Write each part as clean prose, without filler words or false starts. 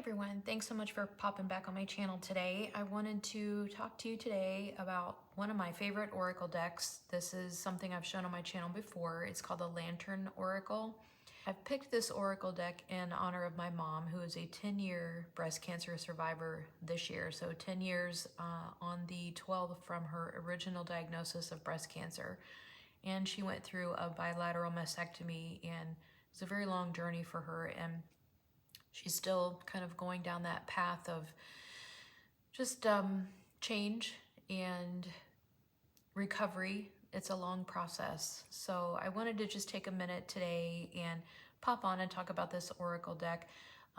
everyone, thanks so much for popping back on my channel today. I wanted to talk to you today about one of my favorite oracle decks. This is something I've shown on my channel before. It's called the Lantern Oracle. I've picked this oracle deck in honor of my mom, who is a 10-year breast cancer survivor this year. So 10 years on the 12th from her original diagnosis of breast cancer. And she went through a bilateral mastectomy, and it was a very long journey for her. And she's still kind of going down that path of just change and recovery. It's a long process. So I wanted to just take a minute today and pop on and talk about this oracle deck.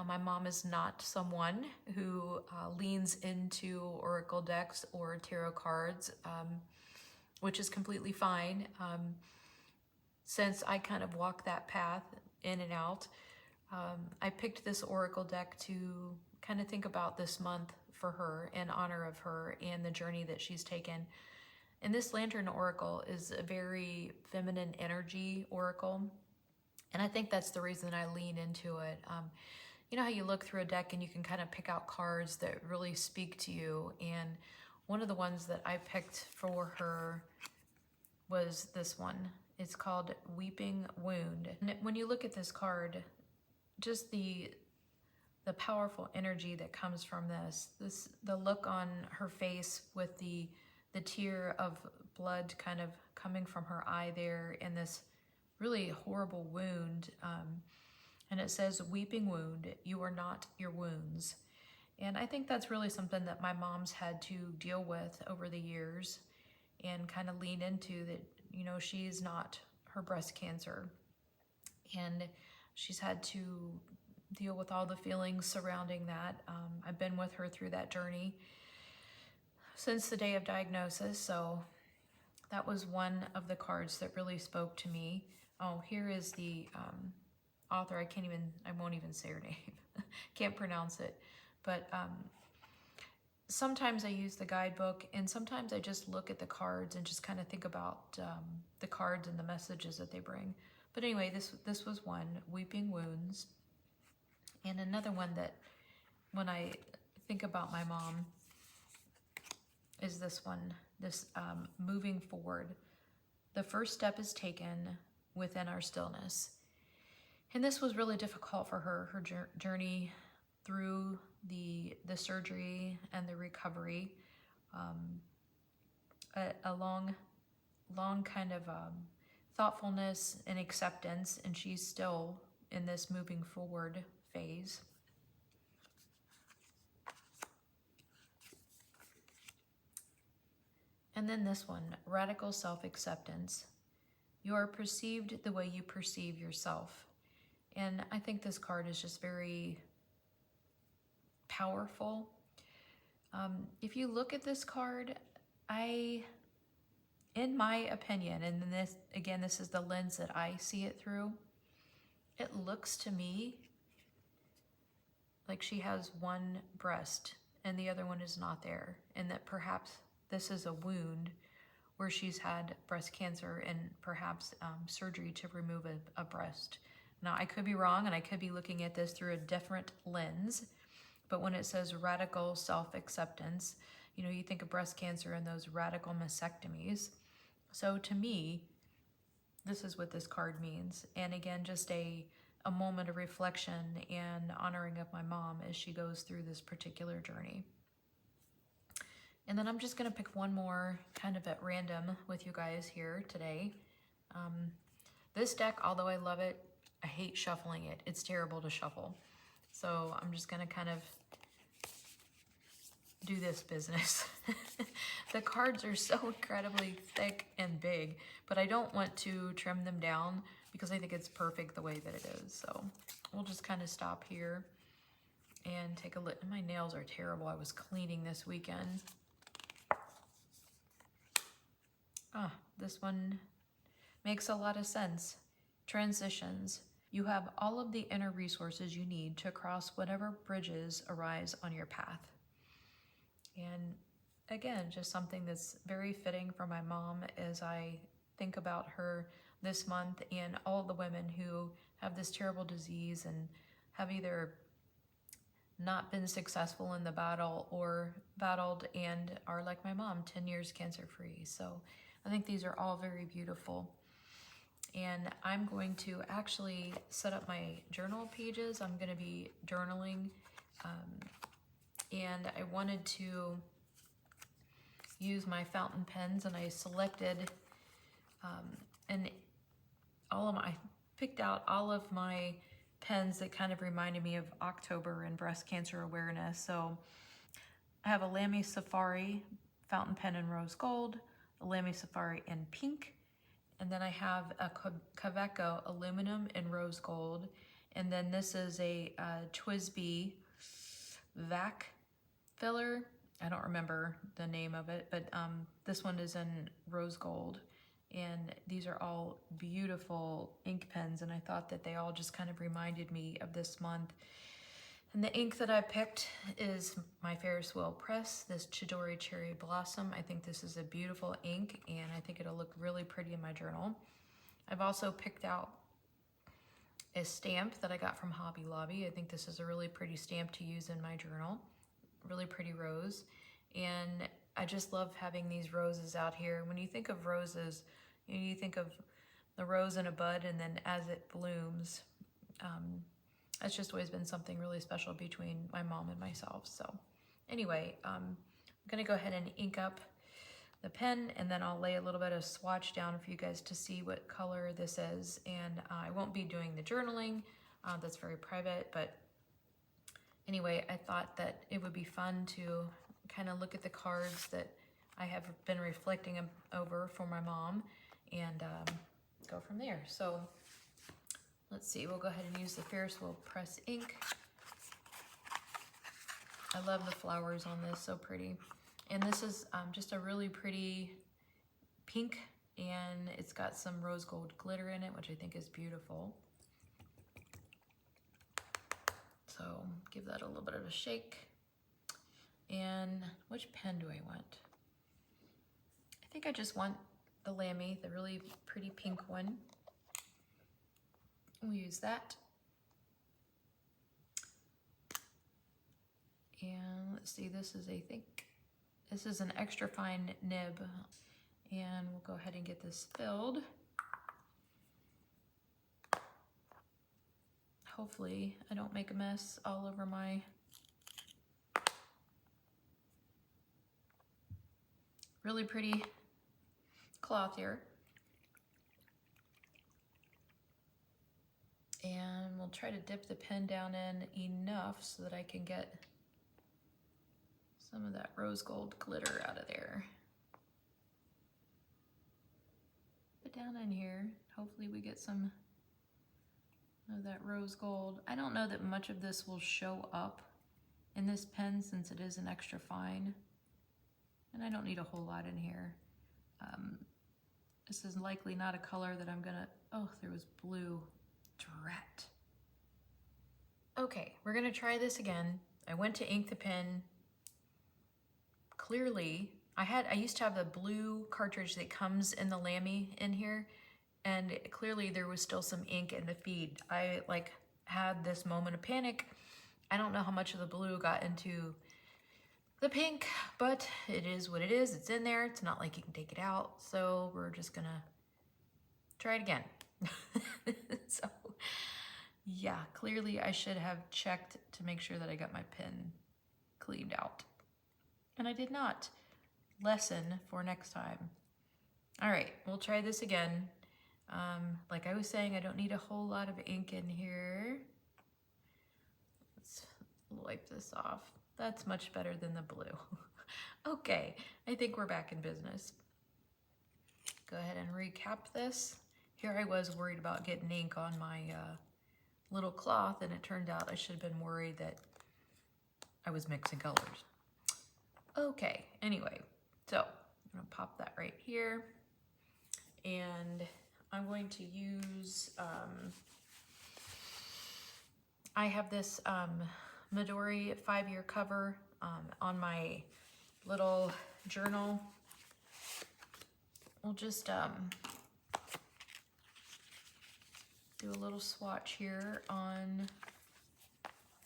My mom is not someone who leans into oracle decks or tarot cards, which is completely fine. Since I kind of walk that path in and out, I picked this oracle deck to kind of think about this month for her in honor of her and the journey that she's taken. And this Lantern Oracle is a very feminine energy oracle. And I think that's the reason I lean into it. You know how you look through a deck and you can kind of pick out cards that really speak to you. And one of the ones that I picked for her was this one. It's called Weeping Wound. And when you look at this card, just the powerful energy that comes from the look on her face with the tear of blood kind of coming from her eye there, and this really horrible wound. And it says, "Weeping wound, you are not your wounds." And I think that's really something that my mom's had to deal with over the years and kind of lean into, that, you know, she's not her breast cancer. And she's had to deal with all the feelings surrounding that. I've been with her through that journey since the day of diagnosis. So that was one of the cards that really spoke to me. Oh, here is the author. I won't even say her name. Can't pronounce it. But sometimes I use the guidebook, and sometimes I just look at the cards and just kind of think about the cards and the messages that they bring. But anyway, this was one, Weeping Wounds. And another one that, when I think about my mom, is this one, Moving Forward. The first step is taken within our stillness. And this was really difficult for her journey through the surgery and the recovery. A long kind of thoughtfulness and acceptance, and she's still in this moving forward phase. And then this one, Radical Self-Acceptance. You are perceived the way you perceive yourself. And I think this card is just very powerful. If you look at this card, in my opinion, and this is the lens that I see it through, it looks to me like she has one breast and the other one is not there, and that perhaps this is a wound where she's had breast cancer and perhaps surgery to remove a breast. Now, I could be wrong, and I could be looking at this through a different lens, but when it says radical self-acceptance, you know, you think of breast cancer and those radical mastectomies. So to me, this is what this card means. And again, just a moment of reflection and honoring of my mom as she goes through this particular journey. And then I'm just going to pick one more kind of at random with you guys here today. This deck, although I love it, I hate shuffling it. It's terrible to shuffle. So I'm just going to kind of do this business. The cards are so incredibly thick and big, but I don't want to trim them down because I think it's perfect the way that it is. So we'll just kind of stop here and take a look. My nails are terrible. I was cleaning this weekend. This one makes a lot of sense. Transitions. You have all of the inner resources you need to cross whatever bridges arise on your path. And again, just something that's very fitting for my mom as I think about her this month, and all the women who have this terrible disease and have either not been successful in the battle or battled and are like my mom, 10 years cancer free. So I think these are all very beautiful. And I'm going to actually set up my journal pages. I'm going to be journaling, and I wanted to use my fountain pens, and I selected and I picked out all of my pens that kind of reminded me of October and breast cancer awareness. So I have a Lamy Safari fountain pen in rose gold, a Lamy Safari in pink, and then I have a Kaweco aluminum in rose gold, and then this is a TWSBI vac filler. I don't remember the name of it, but this one is in rose gold, and these are all beautiful ink pens, and I thought that they all just kind of reminded me of this month. And the ink that I picked is my Ferris Wheel Press, this Chidori Cherry Blossom. I think this is a beautiful ink, and I think it'll look really pretty in my journal. I've also picked out a stamp that I got from Hobby Lobby. I think this is a really pretty stamp to use in my journal. Really pretty rose. And I just love having these roses out here. When you think of roses, you think of the rose in a bud, and then as it blooms, that's just always been something really special between my mom and myself. So anyway, I'm gonna go ahead and ink up the pen, and then I'll lay a little bit of swatch down for you guys to see what color this is. And I won't be doing the journaling, that's very private, but anyway, I thought that it would be fun to kind of look at the cards that I have been reflecting over for my mom, and go from there. So let's see, we'll go ahead and use the Ferris Wheel Press ink. I love the flowers on this, so pretty. And this is just a really pretty pink, and it's got some rose gold glitter in it, which I think is beautiful. So give that a little bit of a shake. And which pen do I want? I think I just want the Lamy, the really pretty pink one. We'll use that. And let's see, this is, I think, this is an extra fine nib. And we'll go ahead and get this filled. Hopefully I don't make a mess all over my really pretty cloth here. And we'll try to dip the pen down in enough so that I can get some of that rose gold glitter out of there. Put down in here. Hopefully we get some of that rose gold. I don't know that much of this will show up in this pen since it is an extra fine. And I don't need a whole lot in here. This is likely not a color that I'm gonna, oh, there was blue. Drat. Okay, we're gonna try this again. I went to ink the pen. Clearly, I used to have the blue cartridge that comes in the Lamy in here, and clearly there was still some ink in the feed. I like had this moment of panic. I don't know how much of the blue got into the pink, but it is what it is. It's in there. It's not like you can take it out. So we're just gonna try it again. So yeah, clearly I should have checked to make sure that I got my pen cleaned out. And I did not. Lesson for next time. All right, we'll try this again. Like I was saying, I don't need a whole lot of ink in here. Let's wipe this off. That's much better than the blue. Okay, I think we're back in business. Go ahead and recap this. Here I was worried about getting ink on my little cloth, and it turned out I should have been worried that I was mixing colors. Okay, anyway, so I'm gonna pop that right here, and I'm going to use, I have this Midori 5-year cover on my little journal. We'll just do a little swatch here on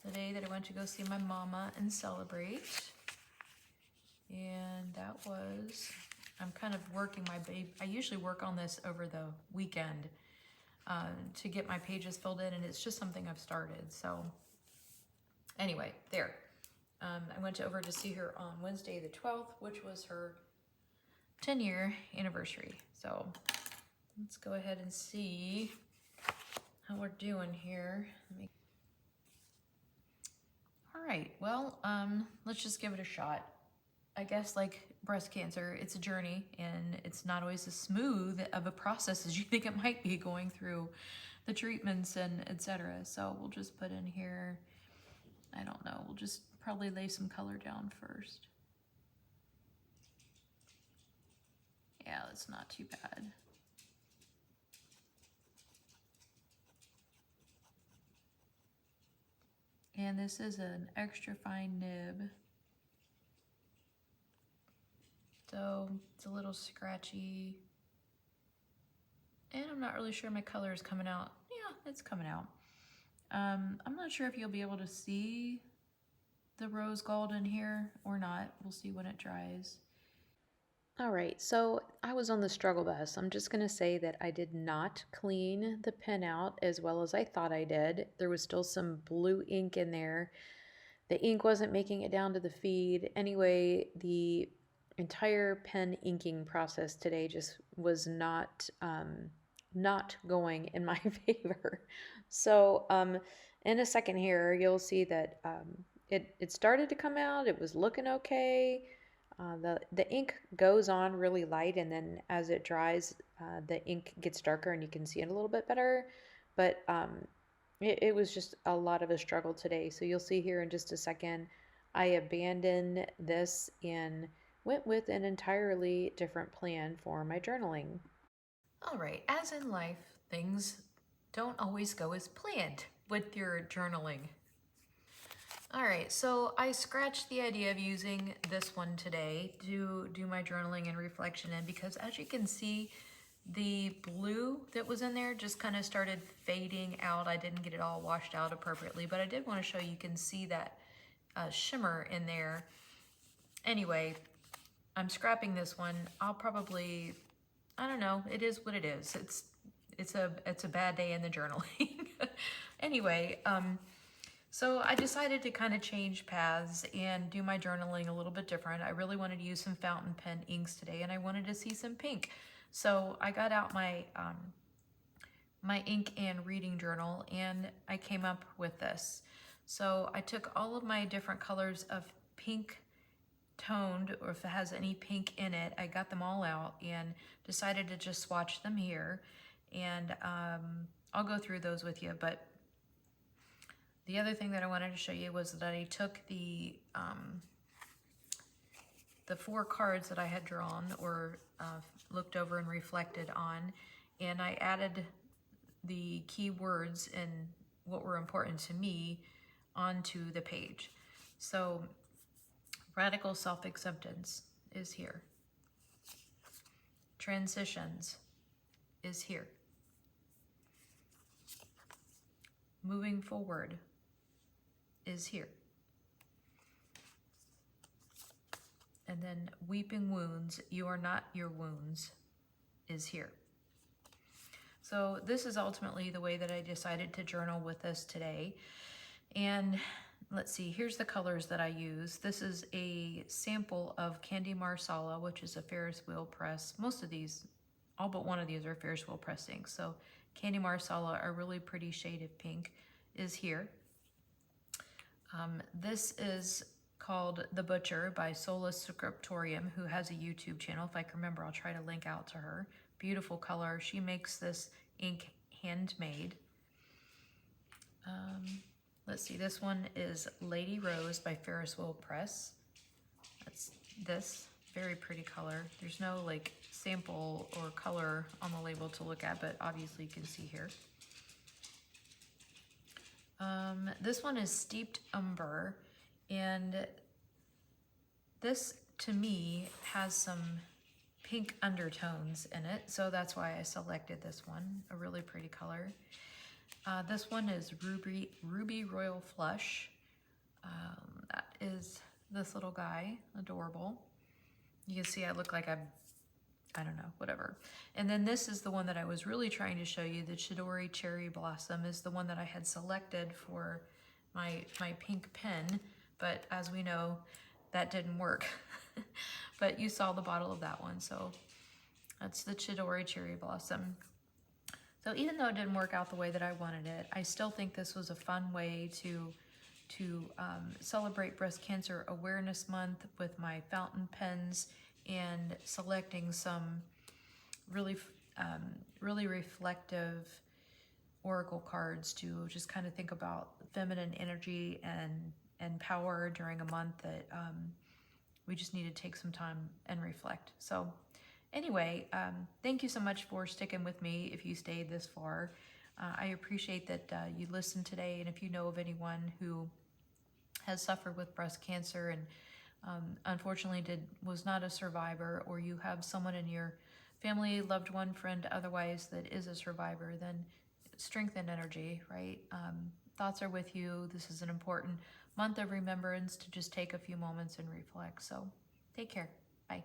the day that I went to go see my mama and celebrate. And that was, I'm kind of working my I usually work on this over the weekend to get my pages filled in, and it's just something I've started. So anyway, there. I went over to see her on Wednesday the 12th, which was her 10-year anniversary. So let's go ahead and see how we're doing here. All right, well, let's just give it a shot. I guess like breast cancer, it's a journey, and it's not always as smooth of a process as you think it might be going through the treatments and etc. So we'll just put in here, I don't know, we'll just probably lay some color down first. Yeah, that's not too bad. And this is an extra fine nib. So it's a little scratchy. And I'm not really sure my color is coming out. Yeah, it's coming out. I'm not sure if you'll be able to see the rose gold in here or not. We'll see when it dries. All right, so I was on the struggle bus. I'm just going to say that I did not clean the pen out as well as I thought I did. There was still some blue ink in there. The ink wasn't making it down to the feed. Anyway, the entire pen inking process today just was not going in my favor. So in a second here, you'll see that it started to come out. It was looking okay. The ink goes on really light, and then as it dries, the ink gets darker and you can see it a little bit better. But it was just a lot of a struggle today. So you'll see here in just a second, I abandoned this and went with an entirely different plan for my journaling. All right, as in life, things don't always go as planned with your journaling. All right, so I scratched the idea of using this one today to do my journaling and reflection in, because as you can see, the blue that was in there just kind of started fading out. I didn't get it all washed out appropriately, but I did want to show you can see that shimmer in there. Anyway, I'm scrapping this one. I'll probably, I don't know, it is what it is. It's a bad day in the journaling. Anyway, so I decided to kind of change paths and do my journaling a little bit different. I really wanted to use some fountain pen inks today, and I wanted to see some pink. So I got out my my ink and reading journal, and I came up with this. So I took all of my different colors of pink toned, or if it has any pink in it, I got them all out and decided to just swatch them here. And I'll go through those with you, but the other thing that I wanted to show you was that I took the 4 cards that I had drawn or looked over and reflected on, and I added the key words and what were important to me onto the page. So radical self-acceptance is here. Transitions is here. Moving forward is here. And then weeping wounds, you are not your wounds, is here. So this is ultimately the way that I decided to journal with this today. And let's see, here's the colors that I use. This is a sample of Candy Marsala, which is a Ferris wheel press. Most of these, all but one of these are Ferris wheel press inks. So Candy Marsala, a really pretty shade of pink, is here. This is called The Butcher by Solus Scriptorium, who has a YouTube channel. If I can remember, I'll try to link out to her. Beautiful color. She makes this ink handmade. Let's see, this one is Lady Rose by Ferris Wheel Press. That's this, very pretty color. There's no like sample or color on the label to look at, but obviously you can see here. This one is Steeped Umber, and this to me has some pink undertones in it, so that's why I selected this one, a really pretty color. This one is Ruby Royal Flush, That is this little guy, adorable. You can see I look like I don't know, whatever. And then this is the one that I was really trying to show you. The Chidori Cherry Blossom is the one that I had selected for my pink pen, but as we know, that didn't work. But you saw the bottle of that one, so that's the Chidori Cherry Blossom. So even though it didn't work out the way that I wanted it, I still think this was a fun way to celebrate Breast Cancer Awareness Month with my fountain pens and selecting some really, really reflective oracle cards to just kind of think about feminine energy and power during a month that we just need to take some time and reflect. So anyway, thank you so much for sticking with me if you stayed this far. I appreciate that you listened today, and if you know of anyone who has suffered with breast cancer and unfortunately was not a survivor, or you have someone in your family, loved one, friend, otherwise that is a survivor, then strength and energy, right? Thoughts are with you. This is an important month of remembrance to just take a few moments and reflect. So take care. Bye.